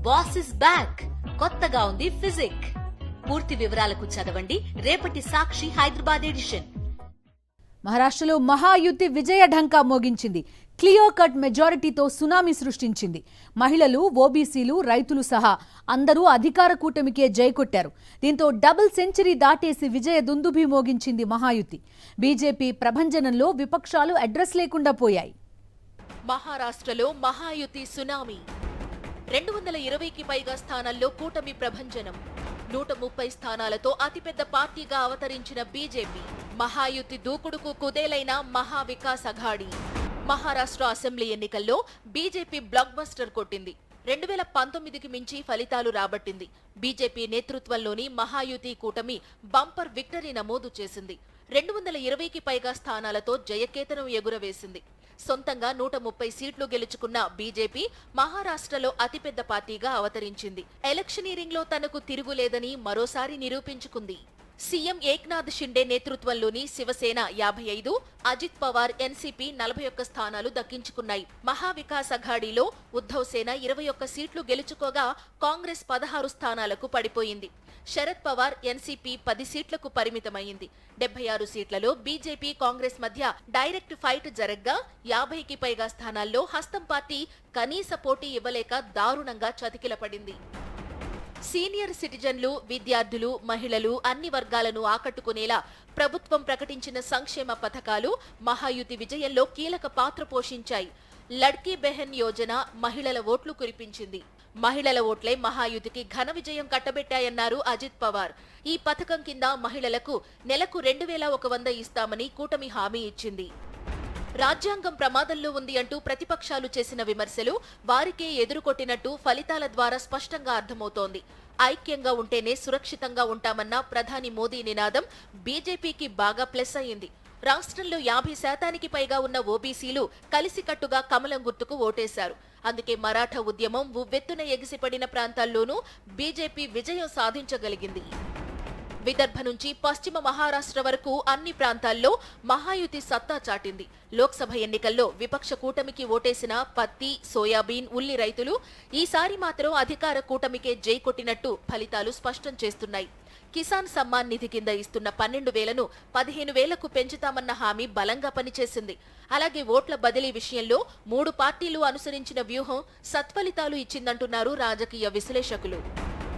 Boss is back, కొత్తగా ఉంది physique. పూర్తి వివరాలకు చదవండి రేపటి సాక్షి హైదరాబాద్ ఎడిషన్. మహారాష్ట్రలో మహాయుతి విజయ ఢంకా మోగించింది. క్లియర్ కట్ మెజారిటీతో సునామీ సృష్టించింది. మహిళలు, ఓబీసీలు, రైతులు సహా అందరూ అధికార కూటమికే జై కొట్టారు. దీంతో డబుల్ సెంచరీ దాటేసి విజయ దుందుభి మోగించింది మహాయుతి. బీజేపీ ప్రభంజనంలో విపక్షాలు అడ్రస్ లేకుండా పోయాయి. మహారాష్ట్రలో మహాయుతి సునామీ. 220కి పైగా స్థానాల్లో కూటమి ప్రభంజనం. 130 స్థానాలతో అతిపెద్ద పార్టీగా అవతరించిన బీజేపీ. మహాయుతి దూకుడుకు కుదేలైన మహావికాస్ అఘాడీ. మహారాష్ట్ర అసెంబ్లీ ఎన్నికల్లో బీజేపీ బ్లాక్ బస్టర్ కొట్టింది. 2019కి మించి ఫలితాలు రాబట్టింది. బీజేపీ నేతృత్వంలోని మహాయుతి కూటమి బంపర్ విక్టరీ నమోదు చేసింది. 220కి పైగా స్థానాలతో జయకేతనం ఎగురవేసింది. సొంతంగా 130 సీట్లు గెలుచుకున్న బీజేపీ మహారాష్ట్రలో అతిపెద్ద పార్టీగా అవతరించింది. ఎలక్షనీరింగ్ లో తనకు తిరుగులేదని మరోసారి నిరూపించుకుంది. సీఎం ఏక్నాథ్ షిండే నేతృత్వంలోని శివసేన 55, అజిత్ పవార్ ఎన్సీపీ 41 స్థానాలు దక్కించుకున్నాయి. మహావికాస్ అఘాడీలో ఉద్ధవ్ సేన 21 సీట్లు గెలుచుకోగా కాంగ్రెస్ 16 స్థానాలకు పడిపోయింది. శరద్ పవార్ ఎన్సీపీ 10 సీట్లకు పరిమితమైంది. 76 సీట్లలో బీజేపీ కాంగ్రెస్ మధ్య డైరెక్ట్ ఫైట్ జరగ్గా 50కి పైగా స్థానాల్లో హస్తం పార్టీ కనీస పోటీ ఇవ్వలేక దారుణంగా చతికిలపడింది. సీనియర్ సిటిజన్లు, విద్యార్థులు, మహిళలు అన్ని వర్గాలను ఆకట్టుకునేలా ప్రభుత్వం ప్రకటించిన సంక్షేమ పథకాలు మహాయుతి విజయంలో కీలక పాత్ర పోషించాయి. లడ్కీ బెహన్ యోజన మహిళల ఓట్లు కురిపించింది. మహిళల ఓట్లే మహాయుతికి ఘన విజయం కట్టబెట్టాయన్నారు అజిత్ పవార్. ఈ పథకం కింద మహిళలకు నెలకు 2100 ఇస్తామని కూటమి హామీ ఇచ్చింది. రాజ్యాంగం ప్రమాదంలో ఉంది అంటూ ప్రతిపక్షాలు చేసిన విమర్శలు వారికే ఎదురుకొట్టినట్టు ఫలితాల ద్వారా స్పష్టంగా అర్థమవుతోంది. ఐక్యంగా ఉంటేనే సురక్షితంగా ఉంటామన్న ప్రధాని మోదీ నినాదం బీజేపీకి బాగా ప్లస్ అయింది. రాష్ట్రంలో 50% పైగా ఉన్న ఓబీసీలు కలిసికట్టుగా కమలం గుర్తుకు ఓటేశారు. అందుకే మరాఠా ఉద్యమం ఉవ్వెత్తున ఎగిసిపడిన ప్రాంతాల్లోనూ బీజేపీ విజయం సాధించగలిగింది. విదర్భ నుంచి పశ్చిమ మహారాష్ట్ర వరకు అన్ని ప్రాంతాల్లో మహాయుతి సత్తా చాటింది. లోక్సభ ఎన్నికల్లో విపక్ష కూటమికి ఓటేసిన పత్తి, సోయాబీన్, ఉల్లి రైతులు ఈసారి మాత్రం అధికార కూటమికే జై కొట్టినట్టు ఫలితాలు స్పష్టం చేస్తున్నాయి. కిసాన్ సమ్మాన్ నిధి కింద ఇస్తున్న 12,000ను 15,000కు పెంచుతామన్న హామీ బలంగా పనిచేసింది. అలాగే ఓట్ల బదిలీ విషయంలో 3 పార్టీలు అనుసరించిన వ్యూహం సత్ఫలితాలు ఇచ్చిందంటున్నారు రాజకీయ విశ్లేషకులు.